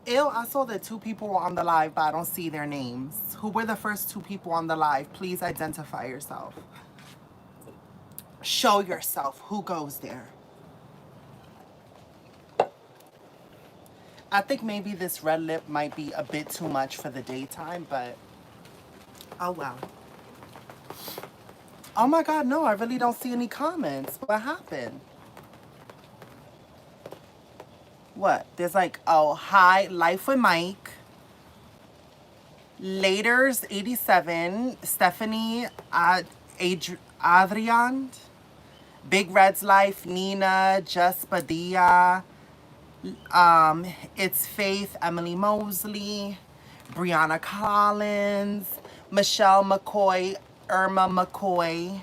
Ew, I saw that two people were on the live, but I don't see their names. Who were the first two people on the live? Please identify yourself. Show yourself. Who goes there? I think maybe this red lip might be a bit too much for the daytime, but oh well. Oh my God, no, I really don't see any comments. What happened? What? There's like, oh, hi, Life with Mike. Laters 87, Stephanie, Adrian, Big Red's Life, Nina, Jess Padilla, It's Faith, Emily Mosley, Brianna Collins, Michelle McCoy, Irma McCoy,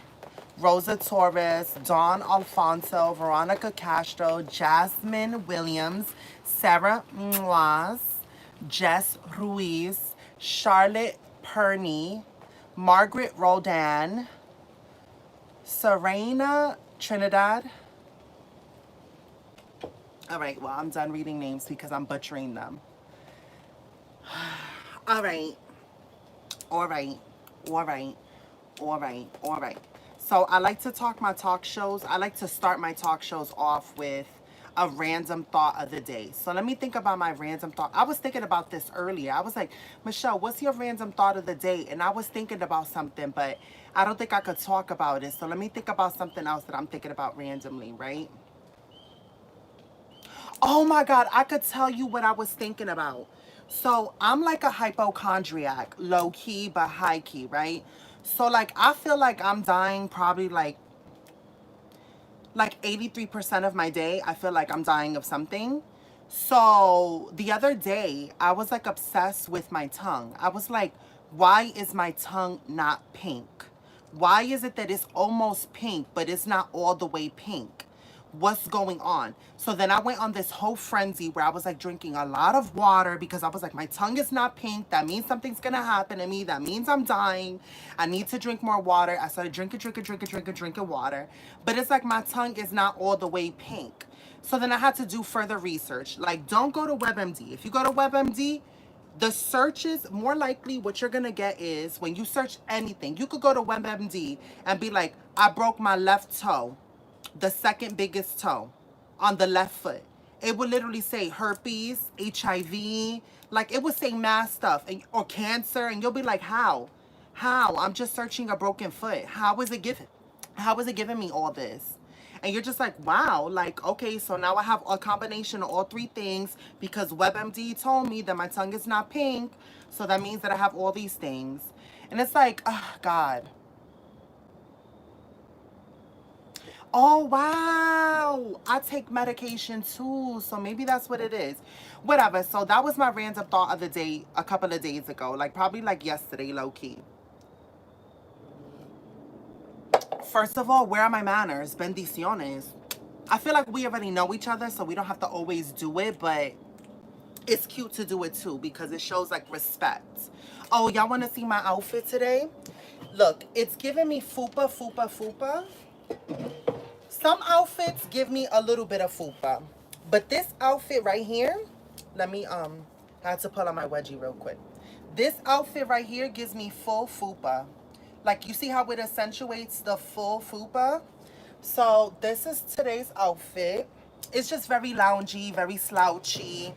Rosa Torres, Dawn Alfonso, Veronica Castro, Jasmine Williams, Sarah Moise, Jess Ruiz, Charlotte Perney, Margaret Roldan, Serena Trinidad. All right, well, I'm done reading names because I'm butchering them. All right, all right, all right, all right, all right. So I like to talk my talk shows. I like to start my talk shows off with a random thought of the day. So let me think about my random thought. I was thinking about this earlier. I was like, Michelle, what's your random thought of the day? And I was thinking about something, but I don't think I could talk about it. So let me think about something else that I'm thinking about randomly, right? Oh my God, I could tell you what I was thinking about. So I'm like a hypochondriac, low key, but high key, right? So like, I feel like I'm dying probably like 83% of my day. I feel like I'm dying of something. So the other day, I was like obsessed with my tongue. I was like, why is my tongue not pink? Why is it that it's almost pink, but it's not all the way pink? What's going on? So then I went on this whole frenzy where I was like drinking a lot of water because I was like, my tongue is not pink. That means something's gonna happen to me. That means I'm dying. I need to drink more water. I started drinking water. But it's like my tongue is not all the way pink. So then I had to do further research. Like, don't go to WebMD. If you go to WebMD, the searches, more likely what you're gonna get is when you search anything, you could go to WebMD and be like, I broke my left toe, the second biggest toe on the left foot. It would literally say herpes, HIV, like it would say mass stuff, and, or cancer, and you'll be like, how? How? I'm just searching a broken foot. How is it given? How is it giving me all this? And you're just like, wow, like, okay, so now I have a combination of all three things because WebMD told me that my tongue is not pink. So that means that I have all these things. And it's like, oh, God. Oh, wow. I take medication too. So maybe that's what it is. Whatever. So that was my random thought of the day a couple of days ago. Like probably like yesterday, low key. First of all, where are my manners? Bendiciones. I feel like we already know each other, so we don't have to always do it, but it's cute to do it too because it shows like respect. Oh, y'all want to see my outfit today? Look, it's giving me fupa, fupa, fupa. Some outfits give me a little bit of fupa, but this outfit right here, let me, I had to pull out my wedgie real quick. This outfit right here gives me full fupa. Like, you see how it accentuates the full fupa? So this is today's outfit. It's just very loungy, very slouchy,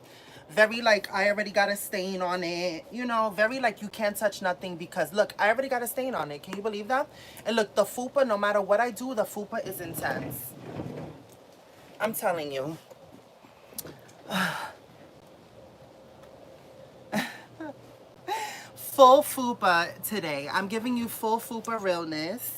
very like I already got a stain on it, you know, very like you can't touch nothing because look, I already got a stain on it. Can you believe that? And look, the fupa, no matter what I do, the fupa is intense. I'm telling you. Full fupa today. I'm giving you full fupa realness.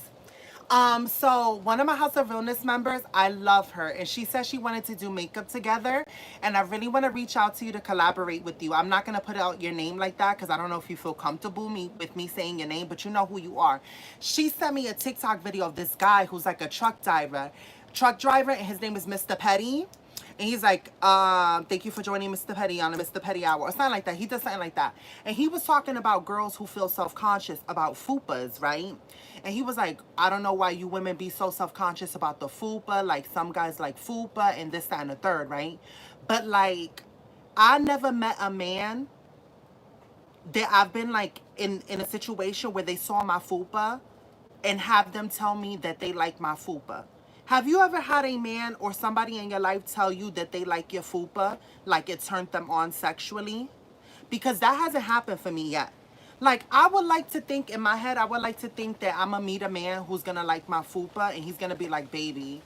So one of my House of Realness members, I love her, and she said she wanted to do makeup together, and I really want to reach out to you to collaborate with you. I'm not gonna put out your name like that because I don't know if you feel comfortable with me saying your name, but you know who you are. She sent me a TikTok video of this guy who's like a truck driver, and his name is Mr. Petty. And he's like, thank you for joining Mr. Petty on the Mr. Petty Hour. Or something like that. He does something like that. And he was talking about girls who feel self-conscious about fupas, right? And he was like, I don't know why you women be so self-conscious about the fupa. Like, some guys like fupa and this, that, and the third, right? But, like, I never met a man that I've been like in a situation where they saw my fupa and have them tell me that they like my fupa. Have you ever had a man or somebody in your life tell you that they like your fupa, like it turned them on sexually? Because that hasn't happened for me yet. Like, I would like to think in my head, I would like to think that I'm gonna meet a man who's gonna like my fupa and he's gonna be like, baby,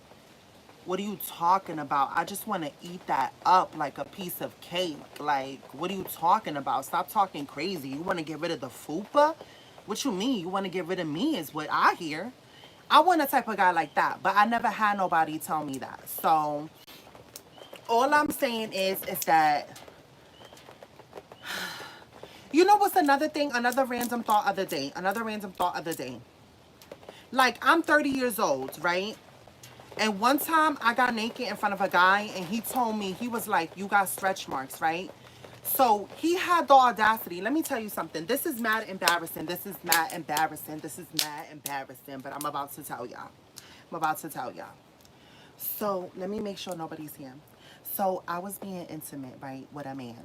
what are you talking about? I just want to eat that up like a piece of cake. Like, what are you talking about? Stop talking crazy. You want to get rid of the fupa? What you mean? You want to get rid of me is what I hear. I want a type of guy like that, but I never had nobody tell me that. So all I'm saying is that, you know what's another thing? Another random thought other day. Another random thought other day. Like, I'm 30 years old, right? And one time I got naked in front of a guy and he told me, he was like, you got stretch marks, right? So he had the audacity. Let me tell you something. This is mad embarrassing. This is mad embarrassing. This is mad embarrassing. But I'm about to tell y'all. I'm about to tell y'all. So let me make sure nobody's here. So I was being intimate, right, with a man.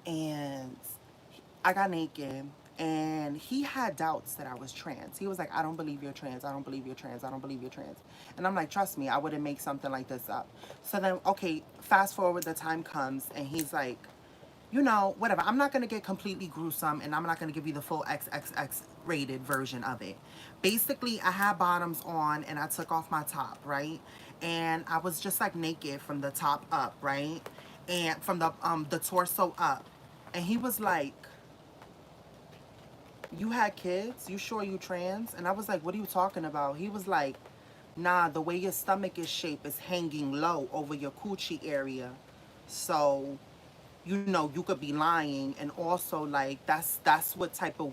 And I got naked and he had doubts that I was trans. He was like, I don't believe you're trans. I don't believe you're trans. I don't believe you're trans. And I'm like, trust me, I wouldn't make something like this up. So then, okay, fast forward, the time comes and he's like, you know, whatever. I'm not going to get completely gruesome and I'm not going to give you the full XXX rated version of it. Basically, I had bottoms on and I took off my top, right? And I was just like naked from the top up, right? And from the torso up. And he was like, you had kids? You sure you trans? And I was like, what are you talking about? He was like, nah, the way your stomach is shaped is hanging low over your coochie area. So, you know, you could be lying. And also, like, that's what type of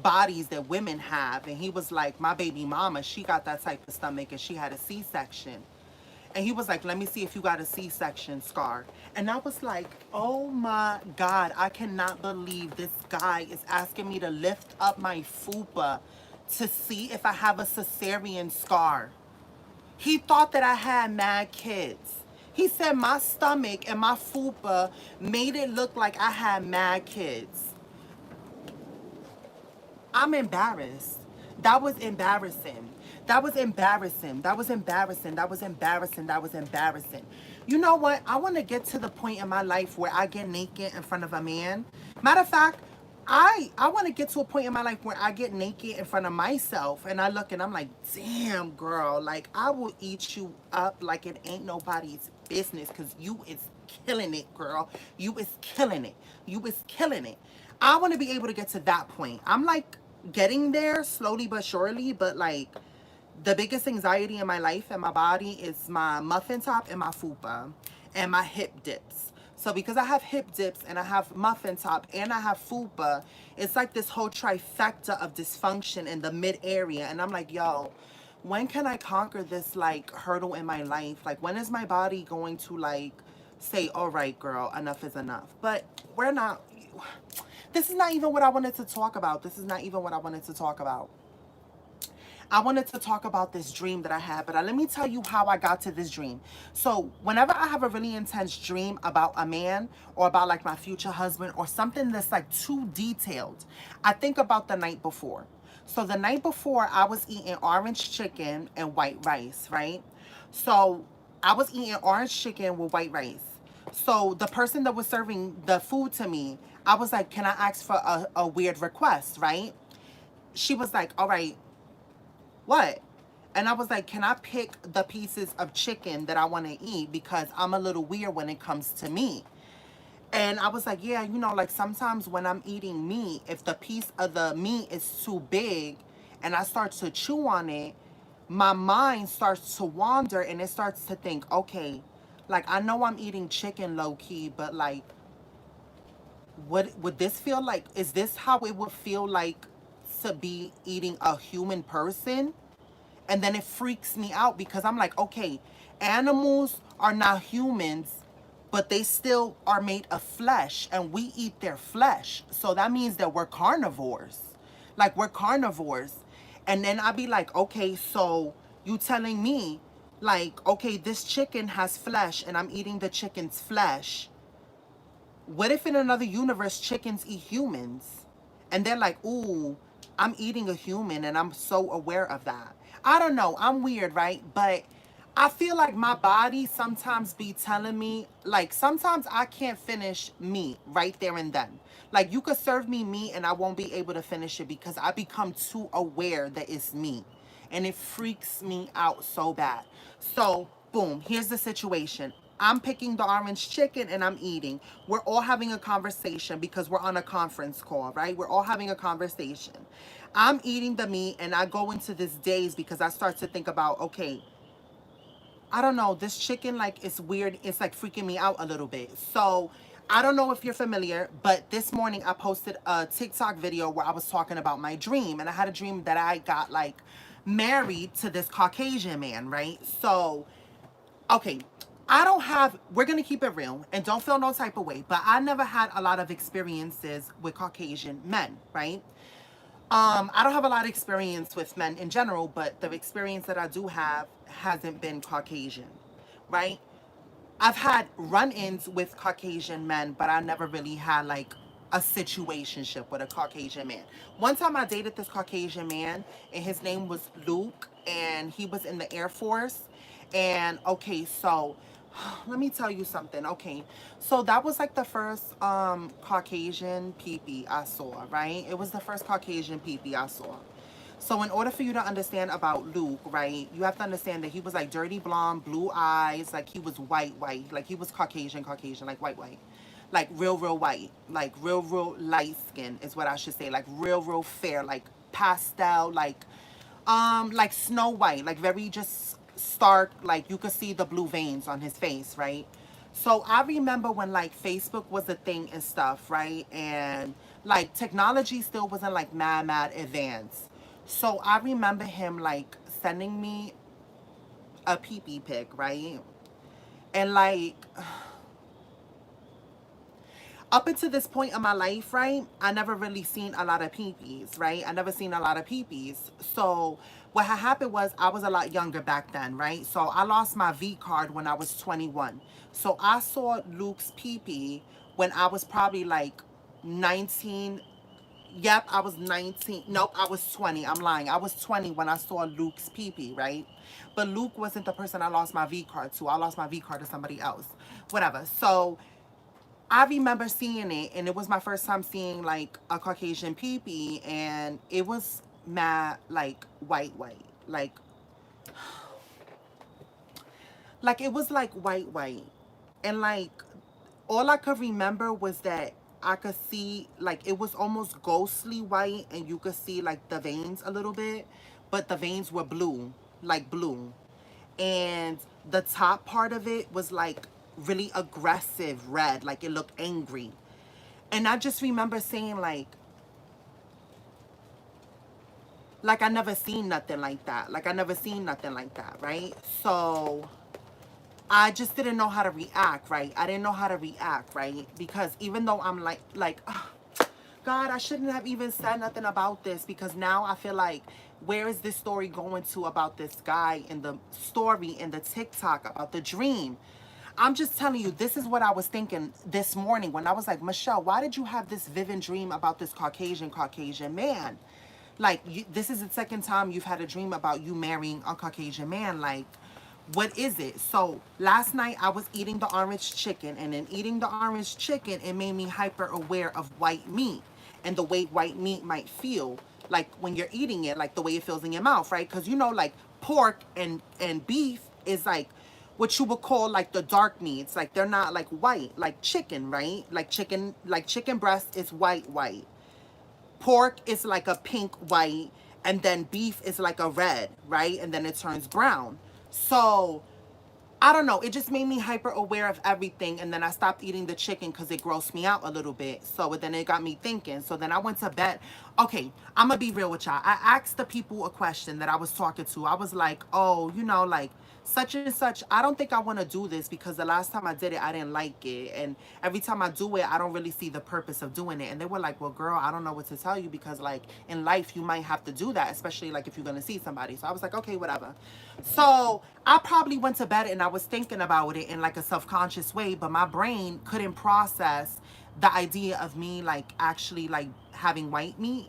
bodies that women have. And he was like, my baby mama, she got that type of stomach and she had a C-section. And he was like, let me see if you got a C-section scar. And I was like, oh my God, I cannot believe this guy is asking me to lift up my fupa to see if I have a cesarean scar. He thought that I had mad kids. He said my stomach and my fupa made it look like I had mad kids. I'm embarrassed. That was embarrassing. That was embarrassing. That was embarrassing. That was embarrassing. That was embarrassing. You know what? I want to get to the point in my life where I get naked in front of a man. Matter of fact, I want to get to a point in my life where I get naked in front of myself and I look and I'm like, damn, girl, like I will eat you up like it ain't nobody's business because you is killing it, girl. You is killing it. You is killing it. I want to be able to get to that point. I'm like getting there slowly but surely, but like the biggest anxiety in my life and my body is my muffin top and my fupa and my hip dips. So because I have hip dips and I have muffin top and I have fupa, it's like this whole trifecta of dysfunction in the mid area. And I'm like, yo, when can I conquer this like hurdle in my life? Like when is my body going to like say, all right, girl, enough is enough? But we're not, this is not even what I wanted to talk about. This is not even what I wanted to talk about. I wanted to talk about this dream that I had, but let me tell you how I got to this dream. So whenever I have a really intense dream about a man or about like my future husband or something that's like too detailed, I think about the night before. So the night before I was eating orange chicken and white rice, right? So I was eating orange chicken with white rice. So the person that was serving the food to me, I was like, can I ask for a weird request, right? She was like, all right, what? And I was like, can I pick the pieces of chicken that I want to eat because I'm a little weird when it comes to meat. And I was like, yeah, you know, like sometimes when I'm eating meat, if the piece of the meat is too big and I start to chew on it, my mind starts to wander and it starts to think, okay, like I know I'm eating chicken low key, but like, what would this feel like? Is this how it would feel like to be eating a human person? And then it freaks me out because I'm like, okay, animals are not humans, but they still are made of flesh and we eat their flesh. So that means that we're carnivores. Like we're carnivores. And then I'd be like, okay, so you telling me like, okay, this chicken has flesh and I'm eating the chicken's flesh. What if in another universe chickens eat humans? And they're like, ooh, I'm eating a human and I'm so aware of that. I don't know. I'm weird, right? But I feel like my body sometimes be telling me, like, sometimes I can't finish meat right there and then. Like, you could serve me meat and I won't be able to finish it because I become too aware that it's meat. And it freaks me out so bad. So, boom, here's the situation. I'm picking the orange chicken and I'm eating. We're all having a conversation because we're on a conference call, right? We're all having a conversation. I'm eating the meat and I go into this daze because I start to think about, okay, I don't know, this chicken, like, it's weird. It's like freaking me out a little bit. So I don't know if you're familiar, but this morning I posted a TikTok video where I was talking about my dream. And I had a dream that I got like married to this Caucasian man, right? So, okay, I don't have, we're going to keep it real and don't feel no type of way, but I never had a lot of experiences with Caucasian men, right? I don't have a lot of experience with men in general, but the experience that I do have hasn't been Caucasian, right? I've had run-ins with Caucasian men, but I never really had like a situationship with a Caucasian man. One time I dated this Caucasian man, and his name was Luke, and he was in the Air Force. And okay, so let me tell you something. Okay, so that was like the first Caucasian peepee I saw, right? It was the first Caucasian peepee I saw. So in order for you to understand about Luke, right, you have to understand that he was like dirty blonde, blue eyes, like he was white, white, like he was Caucasian, Caucasian, like white, white, like real white, like real light skin is what I should say, like real fair, like pastel, like Snow White, like very just stark, like you could see the blue veins on his face, right? So I remember when like Facebook was a thing and stuff, right? And like technology still wasn't like mad advanced. So I remember him like sending me a pee pic, right? And like up until this point in my life, right, I never really seen a lot of peepees, right? I never seen a lot of peepees. So what had happened was I was a lot younger back then, right? So I lost my V card when I was 21. So I saw Luke's peepee when I was probably like 19. Yep, I was 19. Nope, I was 20. I'm lying. I was 20 when I saw Luke's peepee, right? But Luke wasn't the person I lost my V card to. I lost my V card to somebody else. Whatever. So I remember seeing it, and it was my first time seeing like a Caucasian peepee, and it was mad like white, like it was like white, and like all I could remember was that I could see like it was almost ghostly white, and you could see like the veins a little bit, but the veins were blue, like blue, and the top part of it was like really aggressive red, like it looked angry. And I just remember saying like I never seen nothing like that. Like I never seen nothing like that, right? So I just didn't know how to react, right? I didn't know how to react, right? Because even though I'm like, God, I shouldn't have even said nothing about this, because now I feel like, where is this story going to about this guy in the story in the TikTok about the dream? I'm just telling you, this is what I was thinking this morning when I was like, Michelle, why did you have this vivid dream about this Caucasian man? Like, this is the second time you've had a dream about you marrying a Caucasian man. Like, what is it? So last night I was eating the orange chicken, and in eating the orange chicken, it made me hyper aware of white meat and the way white meat might feel like when you're eating it, like the way it feels in your mouth, right? Because you know, like pork and beef is like what you would call like the dark meats. Like they're not like white, like chicken, right? Like chicken breast is white. Pork is like a pink white, and then beef is like a red, right? And then it turns brown. So I don't know. It just made me hyper aware of everything. And then I stopped eating the chicken because it grossed me out a little bit. So then it got me thinking. So then I went to bed. okay, I'm gonna be real with y'all. I asked the people a question that I was talking to. I was like, oh, you know, like such and such. I don't think I want to do this because the last time I did it, I didn't like it. And every time I do it, I don't really see the purpose of doing it. And they were like, well, girl, I don't know what to tell you because, like, in life, you might have to do that, especially like if you're gonna see somebody. So I was like, okay, whatever. So I probably went to bed and I was thinking about it in like a self-conscious way, but my brain couldn't process the idea of me like actually like having white meat.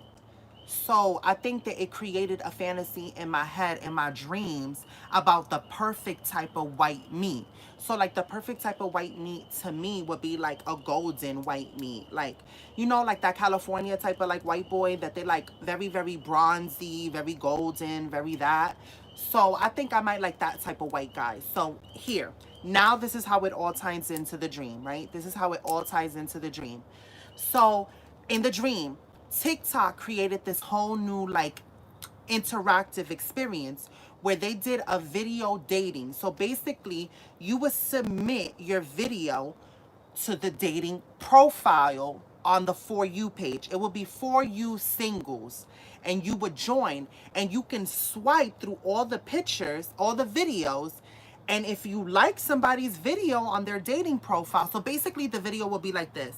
So I think that it created a fantasy in my head, in my dreams, about the perfect type of white meat. So like the perfect type of white meat to me would be like a golden white meat. Like, you know, like that California type of like white boy that they like very, very bronzy, very golden, very that. So I think I might like that type of white guy. So here, now this is how it all ties into the dream, right? This is how it all ties into the dream. So in the dream, TikTok created this whole new like interactive experience where they did a video dating. So basically, you would submit your video to the dating profile on the For You page. It would be For You singles. And you would join and you can swipe through all the pictures, all the videos. And if you like somebody's video on their dating profile, so basically the video will be like this.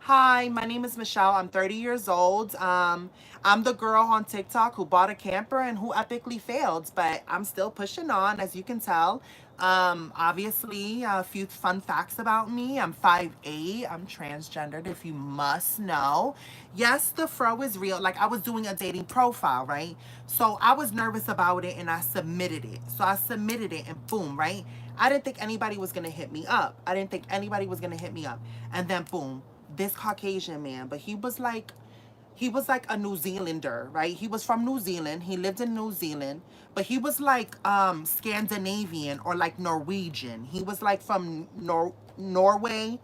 Hi, my name is Michelle. I'm 30 years old. I'm the girl on TikTok who bought a camper and who epically failed, but I'm still pushing on, as you can tell. Obviously, a few fun facts about me. I'm 5'8". I'm transgendered, if you must know. Yes, the fro is real. Like, I was doing a dating profile, right? So I was nervous about it and I submitted it. So I submitted it and boom, right? I didn't think anybody was going to hit me up. I didn't think anybody was going to hit me up. And then boom, this Caucasian man, but he was like a New Zealander, right? He was from New Zealand. He lived in New Zealand, but he was like Scandinavian or like Norwegian. He was like from Norway.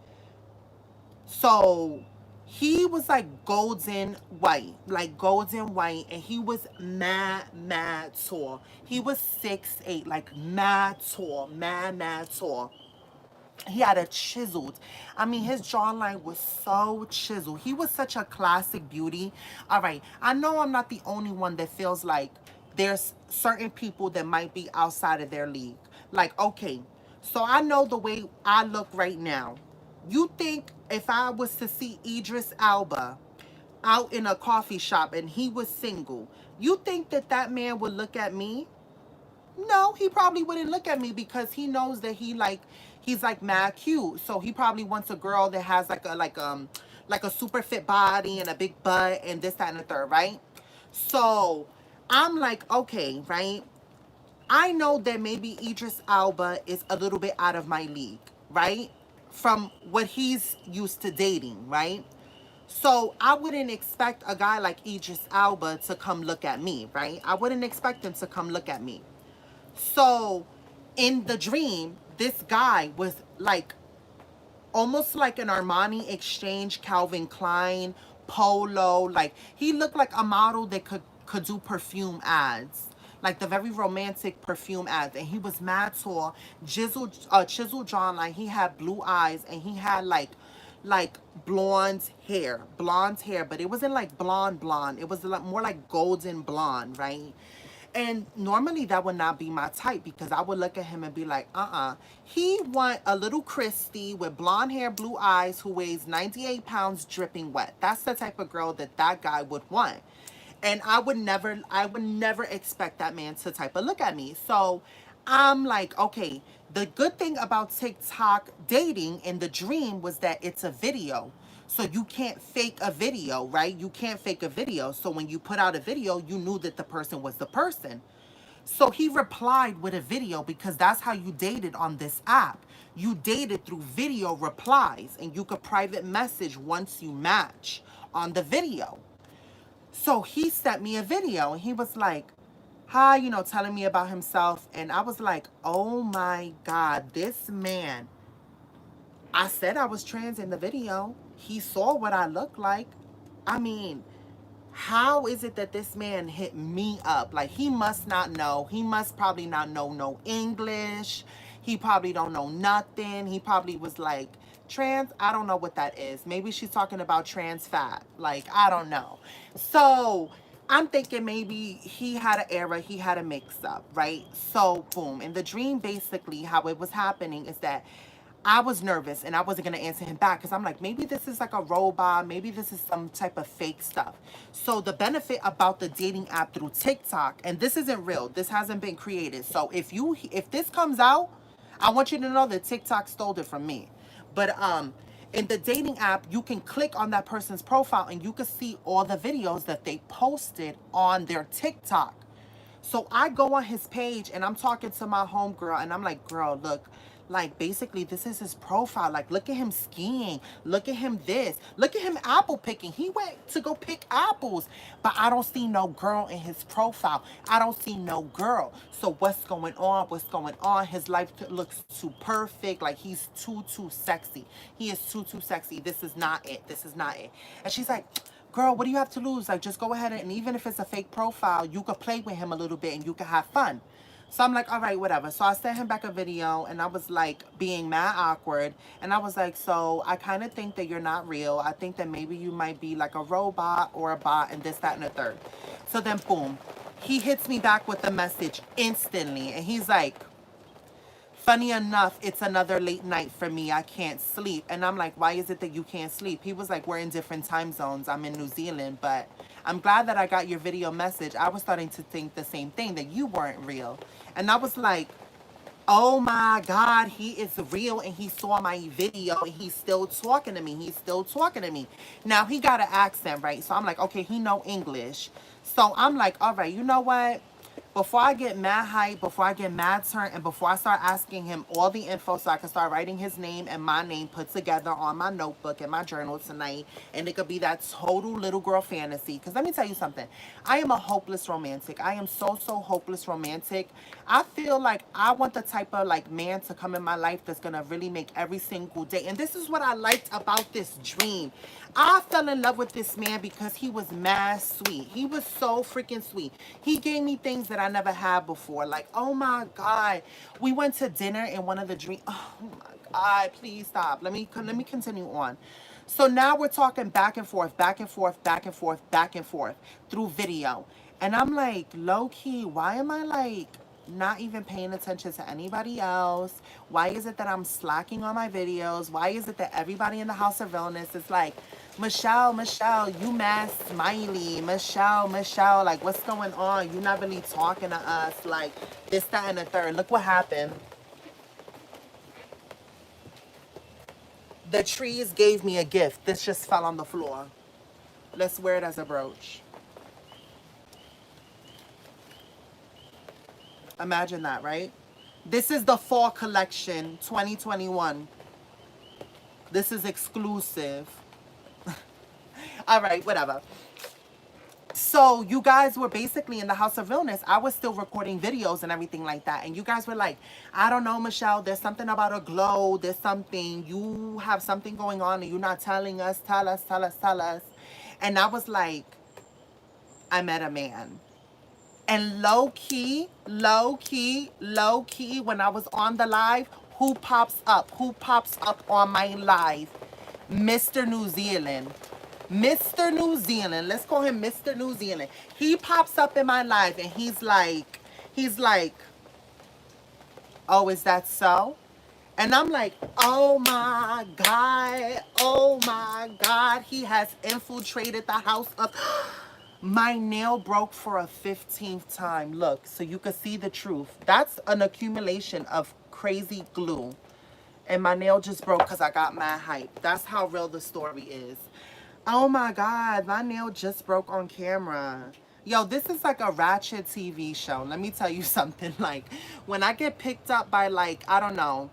So he was like golden white, and he was mad tall. He was 6'8", like mad tall, mad tall. He had a chiseled, I mean, his jawline was so chiseled. He was such a classic beauty. All right, I know I'm not the only one that feels like there's certain people that might be outside of their league. Like, okay, so I know the way I look right now. You think if I was to see Idris Elba out in a coffee shop and he was single, you think that that man would look at me? No, he probably wouldn't look at me because he knows that he's like mad cute. So he probably wants a girl that has like a super fit body and a big butt and this, that, and the third, right? So I'm like, okay, right? I know that maybe Idris Alba is a little bit out of my league, right? From what he's used to dating, right? So I wouldn't expect a guy like Idris Alba to come look at me, right? I wouldn't expect him to come look at me. So in the dream, this guy was like almost like an Armani Exchange, Calvin Klein, polo. Like he looked like a model that could do perfume ads. Like the very romantic perfume ads. And he was mad tall, chiseled jawline. He had blue eyes and he had like blonde hair, but it wasn't like blonde. It was like more like golden blonde, right? And normally that would not be my type because I would look at him and be like, He want a little Christy with blonde hair, blue eyes, who weighs 98 pounds dripping wet. That's the type of girl that that guy would want. And I would never expect that man to type of look at me. So I'm like, okay, the good thing about TikTok dating in the dream was that it's a video. So you can't fake a video, right? You can't fake a video. So when you put out a video, you knew that the person was the person. So he replied with a video because that's how you dated on this app. You dated through video replies and you could private message once you match on the video. So he sent me a video and he was like, hi, telling me about himself. And I was like, oh my God, this man. I said I was trans in the video. He saw what I look like. I mean, how is it that this man hit me up? Like, he must not know. He must probably not know no English. He probably don't know nothing. He probably was like, trans, I don't know what that is. Maybe she's talking about trans fat. Like, I don't know. So I'm thinking maybe he had an error, he had a mix up, right? So boom. In the dream, basically, how it was happening is that I was nervous and I wasn't going to answer him back because I'm like, maybe this is like a robot. Maybe this is some type of fake stuff. So the benefit about the dating app through TikTok, and this isn't real. This hasn't been created. So if this comes out, I want you to know that TikTok stole it from me. But in the dating app, you can click on that person's profile and you can see all the videos that they posted on their TikTok. So I go on his page and I'm talking to my homegirl and I'm like, girl, look, like basically this is his profile. Like, look at him skiing. Look at him this. Look at him apple picking. He went to go pick apples. But I don't see no girl in his profile. I don't see no girl. So what's going on? What's going on? His life looks too perfect. Like he's too sexy. He is too sexy. This is not it. This is not it. And she's like, girl, what do you have to lose? Like, just go ahead and even if it's a fake profile, you could play with him a little bit and you could have fun. So I'm like, all right, whatever. So I sent him back a video and I was like being mad awkward. And I was like, so I kind of think that you're not real. I think that maybe you might be like a robot or a bot and this, that, and the third. So then boom, he hits me back with the message instantly. And he's like, funny enough, it's another late night for me. I can't sleep. And I'm like, why is it that you can't sleep? He was like, we're in different time zones. I'm in New Zealand, but I'm glad that I got your video message. I was starting to think the same thing, that you weren't real. And I was like, oh my God, he is real and he saw my video and he's still talking to me. He's still talking to me. Now he got an accent, right? So I'm like, okay, he know English. So I'm like, all right, you know what? Before I get mad hype, before I get mad turn, and before I start asking him all the info so I can start writing his name and my name put together on my notebook and my journal tonight, and it could be that total little girl fantasy. Because let me tell you something. I am a hopeless romantic. I am so hopeless romantic. I feel like I want the type of like man to come in my life that's going to really make every single day. And this is what I liked about this dream. I fell in love with this man because he was mad sweet. He was so freaking sweet. He gave me things that I never had before. Like, oh my God. We went to dinner in one of the dreams. Oh my God, please stop. Let me continue on. So now we're talking back and forth, back and forth, back and forth, back and forth through video. And I'm like, low key, why am I like not even paying attention to anybody else? Why is it that I'm slacking on my videos? Why is it that everybody in the House of Realness is like, Michelle, you mad smiley. Michelle, like what's going on? You're not really talking to us. Like this, that, and the third. Look what happened. The trees gave me a gift. This just fell on the floor. Let's wear it as a brooch. Imagine that, right? This is the fall collection 2021. This is exclusive. All right, whatever. So you guys were basically in the House of Realness. I was still recording videos and everything like that. And you guys were like, I don't know, Michelle, there's something about a glow. There's something. You have something going on and you're not telling us. Tell us. And I was like, I met a man. And low key, when I was on the live, who pops up? Who pops up on my live? Mr. New Zealand. Mr. New Zealand. Let's call him Mr. New Zealand. He pops up in my live and he's like, oh, is that so? And I'm like, oh my God, he has infiltrated the house of... My nail broke for a 15th time. Look, so you can see the truth. That's an accumulation of crazy glue. And my nail just broke because I got mad hype. That's how real the story is. Oh my God, my nail just broke on camera. Yo, this is like a ratchet TV show. Let me tell you something. Like, when I get picked up by like, I don't know,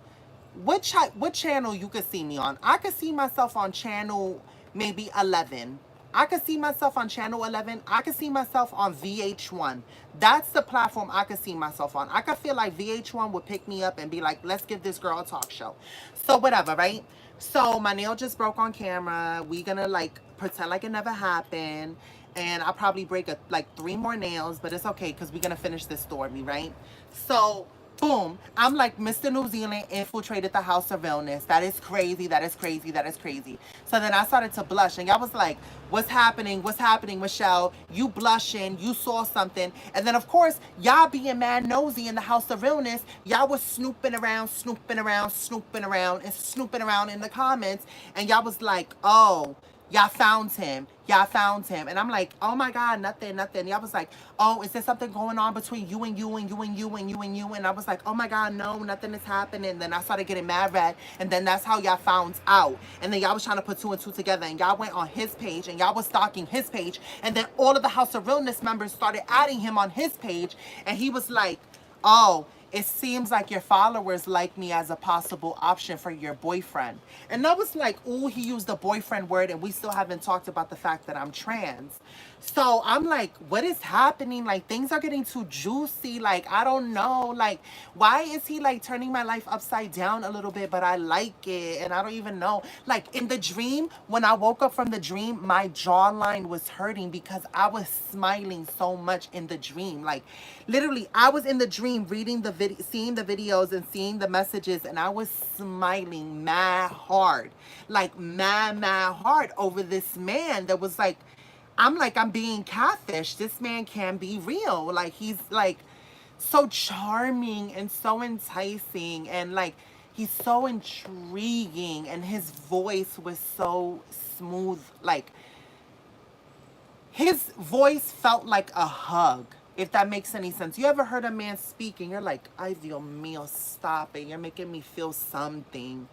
what channel you could see me on? I could see myself on channel maybe 11. I could see myself on channel 11. I could see myself on VH1. That's the platform I could see myself on. I could feel like VH1 would pick me up and be like, let's give this girl a talk show. So whatever, right? So my nail just broke on camera. We gonna like pretend like it never happened. And I'll probably break like 3 more nails, but it's okay because we're gonna finish this story, right? So Boom. I'm like, Mr. New Zealand infiltrated the House of Realness. That is crazy. That is crazy. That is crazy. So then I started to blush. And y'all was like, what's happening? What's happening, Michelle? You blushing. You saw something. And then, of course, y'all being mad nosy in the House of Realness, y'all was snooping around, snooping around, snooping around, and snooping around in the comments. And y'all was like, oh, y'all found him. Y'all found him. And I'm like, oh my God, nothing, nothing. Y'all was like, oh, is there something going on between you and you and you and you and you and you? And I was like, oh my God, no, nothing is happening. And then I started getting mad red. And then that's how y'all found out. And then y'all was trying to put two and two together. And y'all went on his page and y'all was stalking his page. And then all of the House of Realness members started adding him on his page. And he was like, oh, it seems like your followers like me as a possible option for your boyfriend. And I was like, ooh, he used the boyfriend word and we still haven't talked about the fact that I'm trans. So I'm like, what is happening? Like, things are getting too juicy. Like, I don't know. Like, why is he like turning my life upside down a little bit, but I like it. And I don't even know. Like, in the dream, when I woke up from the dream, my jawline was hurting because I was smiling so much in the dream. Like, literally, I was in the dream reading the video, seeing the videos and seeing the messages, and I was smiling mad hard. Like, mad hard over this man that was like, I'm like, I'm being catfished. This man can be real. Like, he's like so charming and so enticing, and like he's so intriguing, and his voice was so smooth. Like, his voice felt like a hug, if that makes any sense. You ever heard a man speak and you're like, ay Dios mío, stop it. You're making me feel something.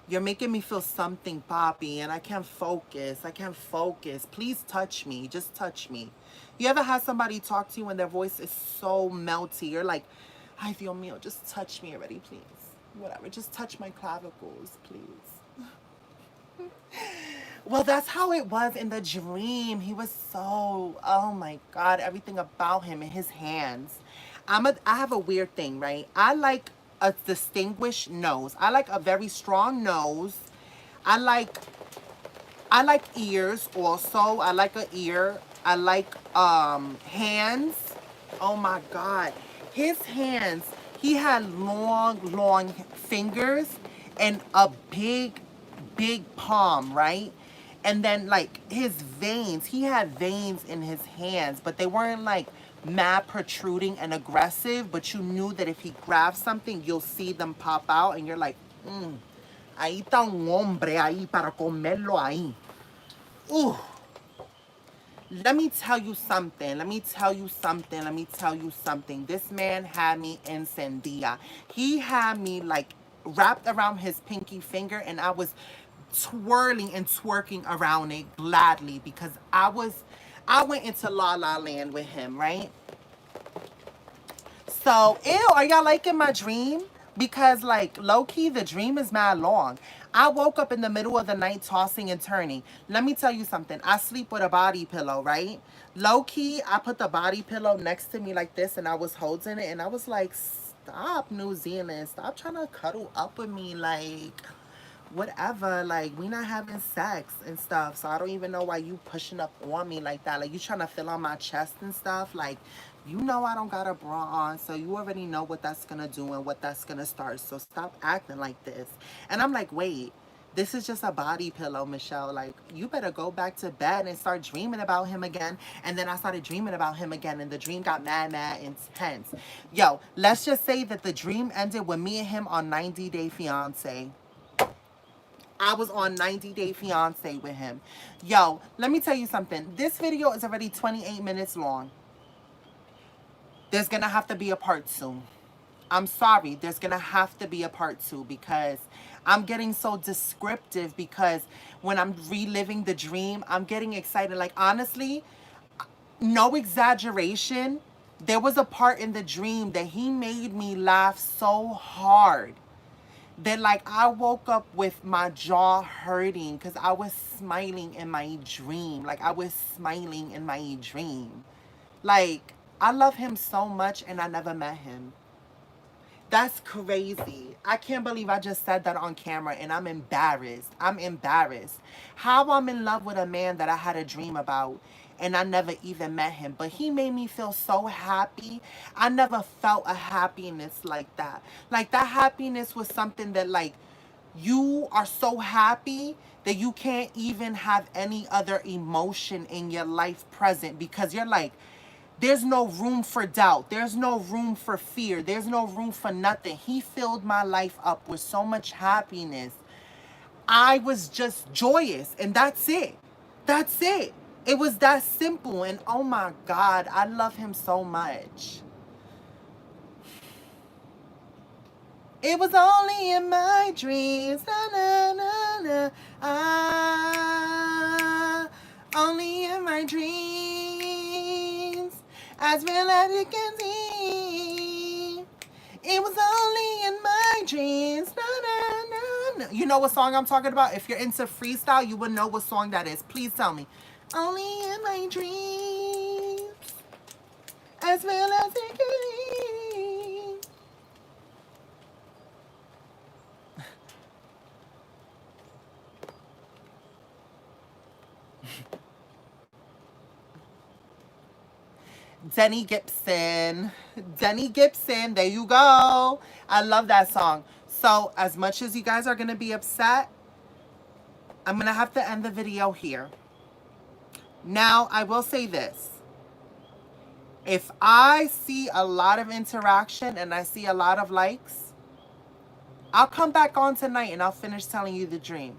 You're making me feel something, Poppy, and I can't focus. I can't focus. Please touch me. Just touch me. You ever had somebody talk to you and their voice is so melty? You're like, ay Dios mío, just touch me already, please. Whatever. Just touch my clavicles, please. Well, that's how it was in the dream. He was so, oh my God, everything about him and his hands. I have a weird thing, right? I like a distinguished nose. I like a very strong nose. I like I like ears also. I like a ear. I like hands. Oh my God. His hands, he had long fingers and a big palm, right? And then like his veins, he had veins in his hands, but they weren't like mad protruding and aggressive, but you knew that if he grabbed something, you'll see them pop out and you're like, ahí está un hombre ahí para comerlo ahí. Ooh. Let me tell you something. Let me tell you something. Let me tell you something. This man had me encendida. He had me like wrapped around his pinky finger, and I was twirling and twerking around it gladly because I went into La La Land with him, right? So, ew, are y'all liking my dream? Because, like, low-key, the dream is mad long. I woke up in the middle of the night tossing and turning. Let me tell you something. I sleep with a body pillow, right? Low-key, I put the body pillow next to me like this, and I was holding it, and I was like, stop, New Zealand. Stop trying to cuddle up with me, like, whatever. Like, we not having sex and stuff, so I don't even know why you pushing up on me like that. Like, you trying to feel on my chest and stuff. Like, you know I don't got a bra on, so you already know what that's gonna do and what that's gonna start. So stop acting like this. And I'm like, wait, this is just a body pillow, Michelle. Like, you better go back to bed and start dreaming about him again. And then I started dreaming about him again, and the dream got mad intense. Yo, let's just say that the dream ended with me and him on 90 Day Fiance. I was on 90 Day Fiance with him. Yo, let me tell you something. This video is already 28 minutes long. There's going to have to be a part 2. I'm sorry. There's going to have to be a part 2 because I'm getting so descriptive, because when I'm reliving the dream, I'm getting excited. Like, honestly, no exaggeration, there was a part in the dream that he made me laugh so hard that like I woke up with my jaw hurting because I was smiling in my dream. Like, I was smiling in my dream. Like, I love him so much and I never met him. That's crazy. I can't believe I just said that on camera and I'm embarrassed. I'm embarrassed. How I'm in love with a man that I had a dream about and I never even met him. But he made me feel so happy. I never felt a happiness like that. Like that happiness was something that like you are so happy that you can't even have any other emotion in your life present because you're like, there's no room for doubt. There's no room for fear. There's no room for nothing. He filled my life up with so much happiness. I was just joyous, and that's it. That's it. It was that simple, and oh my God, I love him so much. It was only in my dreams, na na na na. Ah, only in my dreams, as real as it can be. It was only in my dreams, na na na na. You know what song I'm talking about? If you're into freestyle, you would know what song that is. Please tell me. Only in my dreams, as real as it can be. Denny Gibson. Denny Gibson. There you go. I love that song. So as much as you guys are going to be upset, I'm going to have to end the video here. Now, I will say this. If I see a lot of interaction and I see a lot of likes, I'll come back on tonight and I'll finish telling you the dream.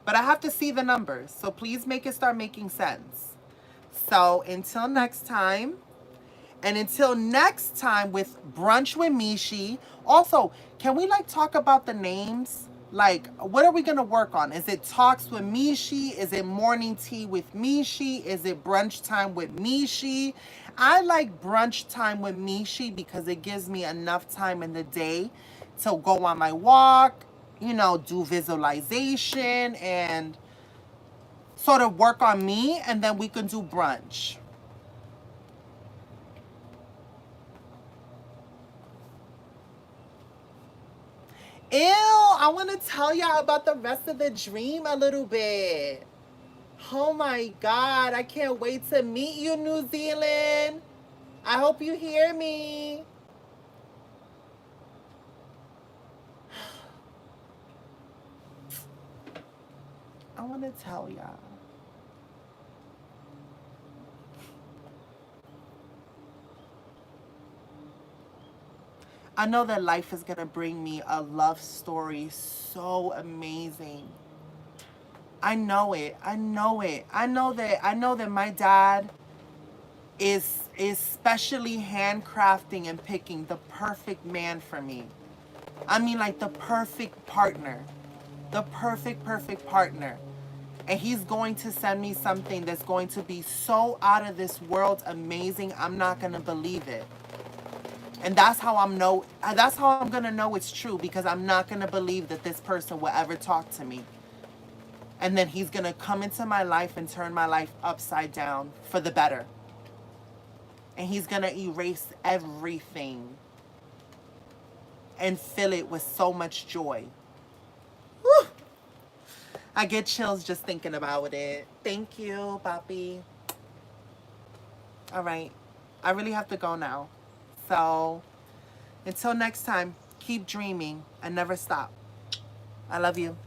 But I have to see the numbers. So please make it start making sense. So until next time. And until next time with Brunch with Meeshee. Also, can we like talk about the names? Like, what are we going to work on? Is it Talks with Meeshee? Is it Morning Tea with Meeshee? Is it Brunch Time with Meeshee? I like Brunch Time with Meeshee because it gives me enough time in the day to go on my walk, you know, do visualization and sort of work on me, and then we can do brunch. Ew, I want to tell y'all about the rest of the dream a little bit. Oh my God, I can't wait to meet you, New Zealand. I hope you hear me. I want to tell y'all. I know that life is going to bring me a love story so amazing. I know it. I know it. I know that my dad is specially handcrafting and picking the perfect man for me. I mean, like the perfect partner. The perfect partner. And he's going to send me something that's going to be so out of this world amazing, I'm not going to believe it. And that's how I'm going to know it's true, because I'm not going to believe that this person will ever talk to me. And then he's going to come into my life and turn my life upside down for the better. And he's going to erase everything and fill it with so much joy. Whew. I get chills just thinking about it. Thank you, Papi. All right. I really have to go now. So, until next time, keep dreaming and never stop. I love you.